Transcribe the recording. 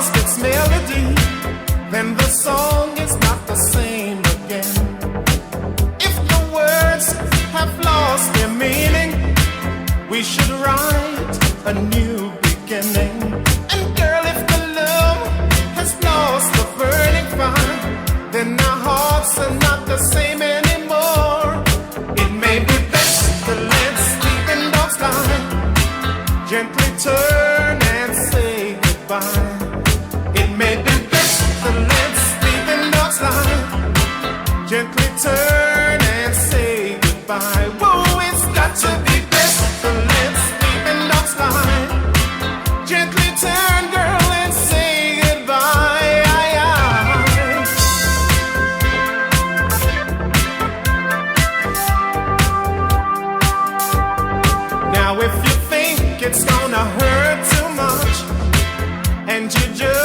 lost its melody, then the song is not the same again. If the words have lost their meaning, we should write a new beginning. And girl, if the love has lost the burning fire, then our hearts are not the same anymore. It may be best to let sleeping dogs lie, gently turn and say goodbye. It may be best to let sleeping dogs lie, gently turn and say goodbye. Whoa, it's got to be best to let sleeping dogs lie, gently turn, girl, and say goodbye. Now if you think it's gonna hurt too much, and you just